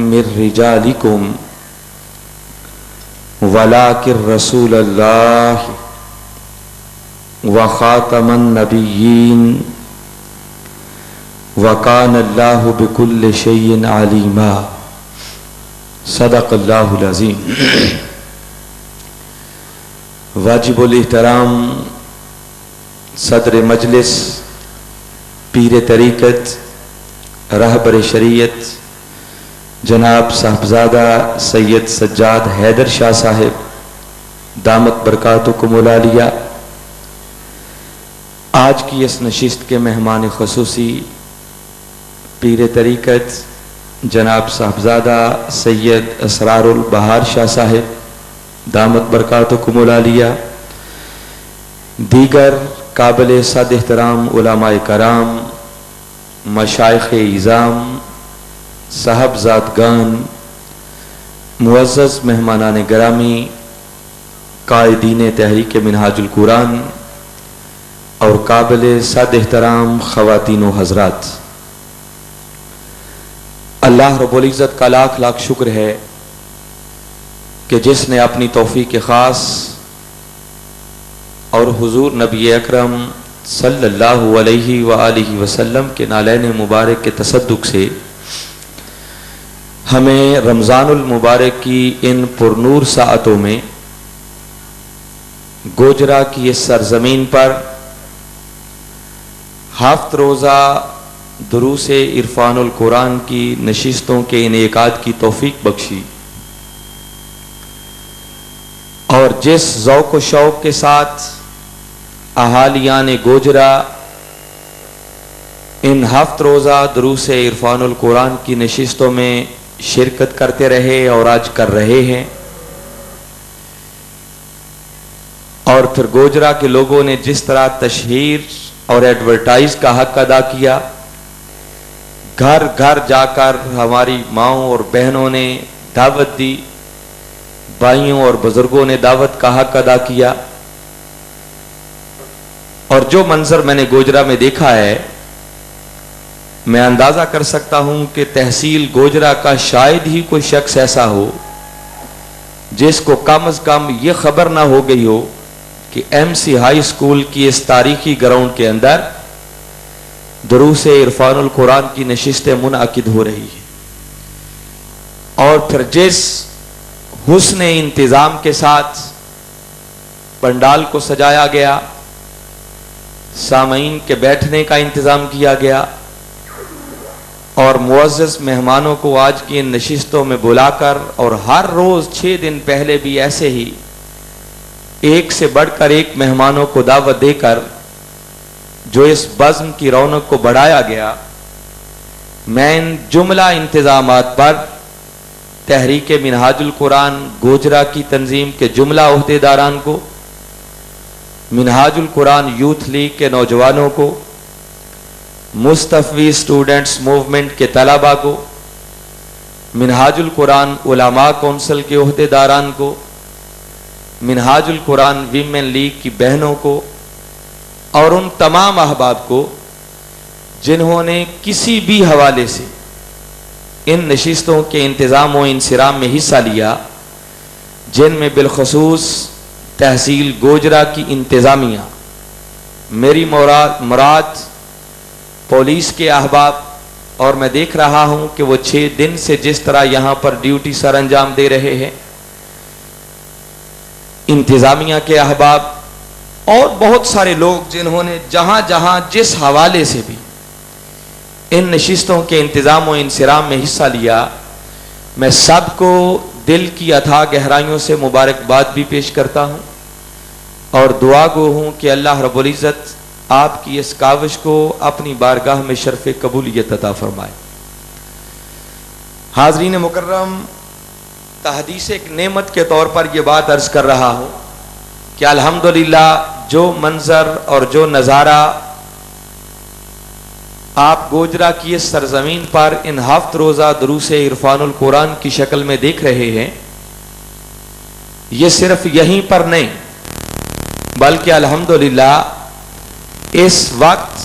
मिर रिजालिकुम वलाकिर रसूलल्लाह व खातमन नबिय्यीन व कानल्लाहु बिकुल्लि शैइन अलीमा। सदक़ल्लाहुल अज़ीम। वाजिबुल एहतराम सदर मजलिस, पीर तरीक़त, रहबर शरीयत जनाब साहबजादा सैयद सज्जाद हैदर शाह साहिब दामत बरकातुकुमुल आलिया, आज की इस नशिस्त के मेहमान ख़ुसूसी पीर तरीक़त जनाब साहबजादा सैयद असरारुल बहार शाह साहिब दामत बरकातुकुमुल आलिया, दीगर काबिल सद एहतराम उलमाए कराम, मशाइख़े इज़ाम, साहबजादगान, मुअज़्ज़ज़ मेहमानान गिरामी, कायदीन तहरीक मिनहाजुल कुरान और काबिल सद एहतराम ख़वातीन व हज़रात, अल्लाह रब्बुल इज़्ज़त का लाख लाख शुक्र है कि जिसने अपनी तौफीक ख़ास और हुजूर नबी अकरम सल्लल्लाहु अलैहि व आलिहि वसल्लम के नालैन मुबारक के तसद्दुक़ से हमें रमज़ानुल मुबारक की इन पुरनूर साअतों में गोजरा की इस सरजमीन पर हफ्त रोज़ा दुरूसे इरफानुल कुरान की नशिस्तों के इनेकाद की तौफीक बख्शी और जिस ज़ौक़ व शौक़ के साथ अहालियान गोजरा इन हफ्त रोज़ा दुरूसे इरफानुल कुरान की नशिस्तों में शिरकत करते रहे और आज कर रहे हैं, और फिर गोजरा के लोगों ने जिस तरह तशहीर और एडवर्टाइज का हक अदा किया, घर घर जाकर हमारी माओं और बहनों ने दावत दी, भाइयों और बुजुर्गों ने दावत का हक अदा किया, और जो मंजर मैंने गोजरा में देखा है, मैं अंदाजा कर सकता हूं कि तहसील गोजरा का शायद ही कोई शख्स ऐसा हो जिसको कम से कम ये खबर ना हो गई हो कि एमसी हाई स्कूल की इस तारीखी ग्राउंड के अंदर दुरूसे इरफानुल कुरान की नशिस्तें मुनअकिद हो रही है, और फिर जिस हुस्न इंतजाम के साथ पंडाल को सजाया गया, सामईन के बैठने का इंतजाम किया गया और मुअज़्ज़ज़ मेहमानों को आज की इन नशिस्तों में बुलाकर और हर रोज 6 दिन पहले भी ऐसे ही एक से बढ़कर एक मेहमानों को दावत देकर जो इस बज़्म की रौनक को बढ़ाया गया, मैं इन जुमला इंतजामात पर तहरीक मिनहाजुल कुरान गोजरा की तंजीम के जुमला ओहदेदारान को, मिनहाजुल कुरान यूथ लीग के नौजवानों को, मुस्तफ़ी स्टूडेंट्स मूवमेंट के तलबा को, मिनहाजुल कुरान उलमा कौंसिल के ओहदेदारान को, मिनहाजुल कुरान वीमेन लीग की बहनों को और उन तमाम अहबाब को जिन्होंने किसी भी हवाले से इन नशिस्तों के इंतज़ाम व इंसिराम में हिस्सा लिया, जिनमें बिलखसूस तहसील गोजरा की इंतज़ामिया, मेरी मुराद पुलिस के अहबाब, और मैं देख रहा हूं कि वो 6 दिन से जिस तरह यहां पर ड्यूटी सर अंजाम दे रहे हैं, इंतज़ामिया के अहबाब और बहुत सारे लोग जिन्होंने जहां जहां जिस हवाले से भी इन नशिस्तों के इंतज़ाम व इंसिराम में हिस्सा लिया, मैं सबको दिल की अथाह गहराइयों से मुबारकबाद भी पेश करता हूं और दुआ गो हूं कि अल्लाह रब्बुल इज़्ज़त आपकी इस काविश को अपनी बारगाह में शर्फ़ कबूलियत अता फरमाए। हाज़रीन मुकर्रम, तहदीस एक नेमत के तौर पर यह बात अर्ज कर रहा हूं कि अल्हम्दुलिल्लाह जो मंजर और जो नज़ारा आप गोजरा की इस सरजमीन पर इन हफ्त रोज़ा दुरूसे इरफानुल कुरान की शक्ल में देख रहे हैं, ये सिर्फ यहीं पर नहीं बल्कि अल्हम्दुलिल्लाह इस वक्त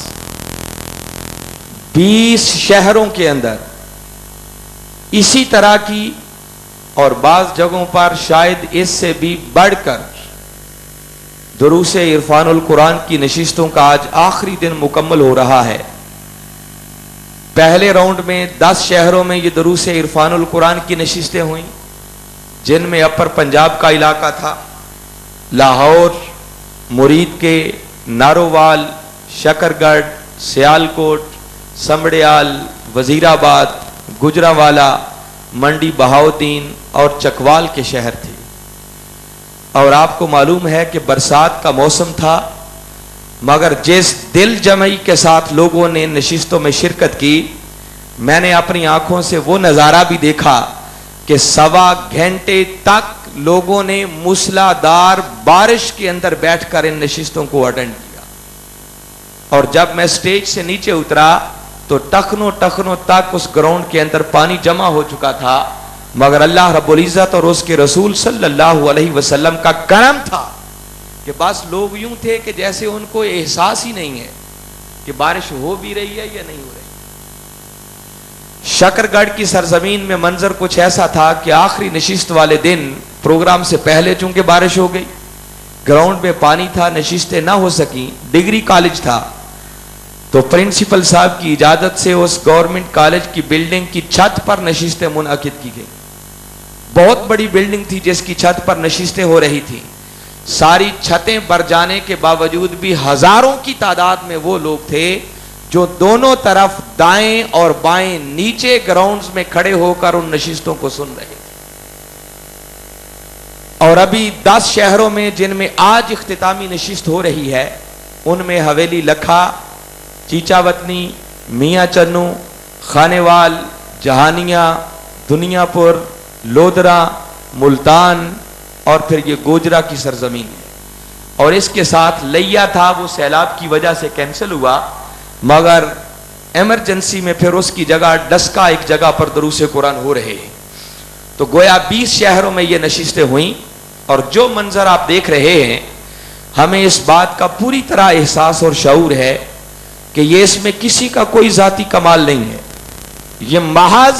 20 शहरों के अंदर इसी तरह की और बाज़ जगहों पर शायद इससे भी बढ़कर दुरूस इरफानुल कुरान की नशिस्तों का आज आखिरी दिन मुकम्मल हो रहा है। पहले राउंड में 10 शहरों में ये दुरूस इरफानुल कुरान की नशिस्तें हुई, जिनमें अपर पंजाब का इलाका था, लाहौर, मुरीद के, नारोवाल, शकरगढ़, सियालकोट, समड़ियाल, वजीराबाद, गुजरावाला, मंडी बहाउद्दीन और चकवाल के शहर थे। और आपको मालूम है कि बरसात का मौसम था, मगर जिस दिल जमई के साथ लोगों ने नशिस्तों में शिरकत की, मैंने अपनी आंखों से वो नज़ारा भी देखा कि 1.25 घंटे तक लोगों ने मूसलाधार बारिश के अंदर बैठकर इन नशिस्तों को अटेंड किया। और जब मैं स्टेज से नीचे उतरा तो टखनों टखनों तक उस ग्राउंड के अंदर पानी जमा हो चुका था, मगर अल्लाह रब्बुल इज़्ज़त और उसके रसूल सल्लल्लाहु अलैहि वसल्लम का करम था कि बस लोग यूं थे कि जैसे उनको एहसास ही नहीं है कि बारिश हो भी रही है या नहीं हो रही। शकरगढ़ की सरजमीन में मंजर कुछ ऐसा था कि आखिरी नशिस्त वाले दिन प्रोग्राम से पहले चूंकि बारिश हो गई, ग्राउंड में पानी था, नशिस्तें ना हो सकी, डिग्री कॉलेज था, तो प्रिंसिपल साहब की इजाजत से उस गवर्नमेंट कॉलेज की बिल्डिंग की छत पर नशिस्तें मुनअकिद की गई। बहुत बड़ी बिल्डिंग थी जिसकी छत पर नशिस्तें हो रही थी। सारी छतें भर जाने के बावजूद भी हजारों की तादाद में वो लोग थे जो दोनों तरफ दाएं और बाएं नीचे ग्राउंड्स में खड़े होकर उन नशिस्तों को सुन रहे थे। और अभी 10 शहरों में जिनमें आज इख्तितामी नशिस्त हो रही है, उनमें हवेली लखा, चीचावतनी, मियाँ चन्नू, खानेवाल, जहानिया, दुनियापुर, लोधरा, मुल्तान और फिर ये गोजरा की सरजमीन है। और इसके साथ लिया था, वो सैलाब की वजह से कैंसिल हुआ, मगर इमरजेंसी में फिर उसकी जगह डस्का एक जगह पर दुरूस कुरान हो रहे हैं। तो गोया 20 शहरों में ये नशिस्तें हुई। और जो मंजर आप देख रहे हैं, हमें इस बात का पूरी तरह एहसास और शऊर है कि ये इसमें किसी का कोई जाती कमाल नहीं है, ये महज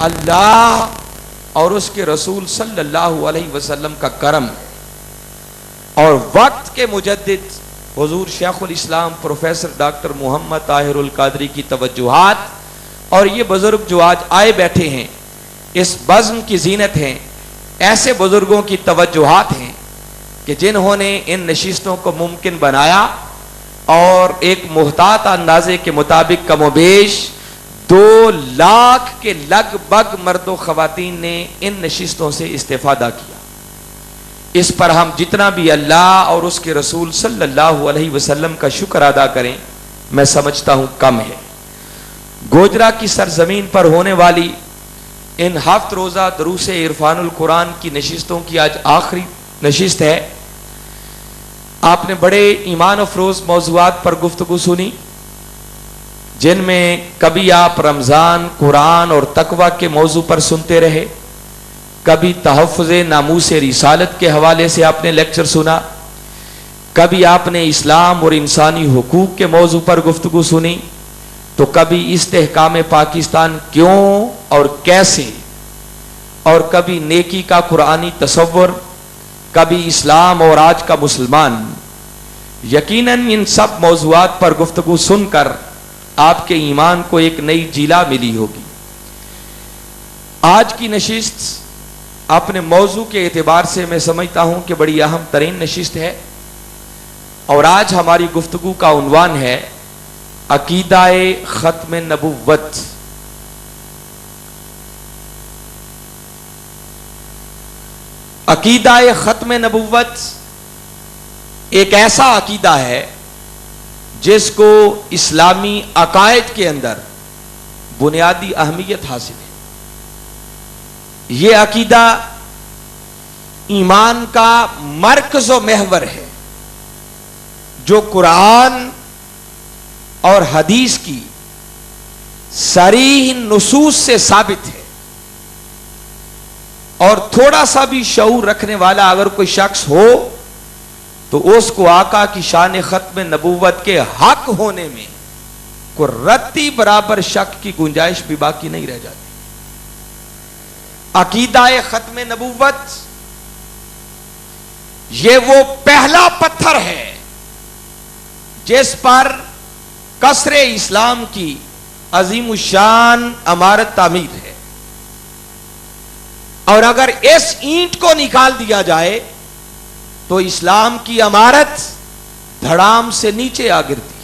अल्लाह और उसके रसूल सल्लल्लाहु अलैहि वसल्लम का करम और वक्त के मुजद्दिद हुजूर शेखुल इस्लाम प्रोफेसर डॉक्टर मोहम्मद ताहिरुल कादरी की तवज्जुहात और ये बुजुर्ग जो आज आए बैठे हैं, इस बज़्म की जीनत हैं, ऐसे बुजुर्गों की तवज्जुहात हैं कि जिन्होंने इन नशिस्तों को मुमकिन बनाया और एक मुहतात अंदाजे के मुताबिक कमोबेश 2 लाख के लगभग मर्दों खवातीन ने इन नशिस्तों से इस्तेफादा किया। इस पर हम जितना भी अल्लाह और उसके रसूल सल्लल्लाहु अलैहि वसल्लम का शुक्र अदा करें, मैं समझता हूं कम है। गोजरा की सरजमीन पर होने वाली इन 7 रोज़ा दुरूस इरफानुल कुरान की नशिस्तों की आज आखिरी नशिस्त है। आपने बड़े ईमान अफरोज मौज़ूआत पर गुफ्तगू सुनी, जिनमें कभी आप रमज़ान, कुरान और तकवा के मौजू पर सुनते रहे, कभी तहफ़्फ़ुज़े नामूस रिसालत के हवाले से आपने लेक्चर सुना, कभी आपने इस्लाम और इंसानी हुकूक के मौजू पर गुफ्तगू सुनी, तो कभी इस्तेहकाम पाकिस्तान क्यों और कैसे, और कभी नेकी का कुरानी तसव्वुर, कभी इस्लाम और आज का मुसलमान। यकीनन इन सब मौज़ूआत पर गुफ्तगू सुनकर आपके ईमान को एक नई जिला मिली होगी। आज की नशिस्त अपने मौजू के एतबार से मैं समझता हूं कि बड़ी अहम तरीन नशिस्त है। और आज हमारी गुफ्तगू का उन्वान है अकीदाए खत्म नबुव्वत। अकीदाए खत्म नबुव्वत एक ऐसा अकीदा है जिसको इस्लामी अकायद के अंदर बुनियादी अहमियत हासिल है। यह अकीदा ईमान का मरकज़ व महवर है, जो कुरान और हदीस की सरीह नुसूस से साबित है। और थोड़ा सा भी शऊर रखने वाला अगर कोई शख्स हो तो उसको आका की शान खत्म नबूवत के हक होने में को रत्ती बराबर शक की गुंजाइश भी बाकी नहीं रह जाती। अकीदाए खत्म नबूवत, ये वो पहला पत्थर है जिस पर कसरे इस्लाम की अजीमुशान इमारत तामीर है। और अगर इस ईंट को निकाल दिया जाए तो इस्लाम की इमारत धड़ाम से नीचे आ गिरती।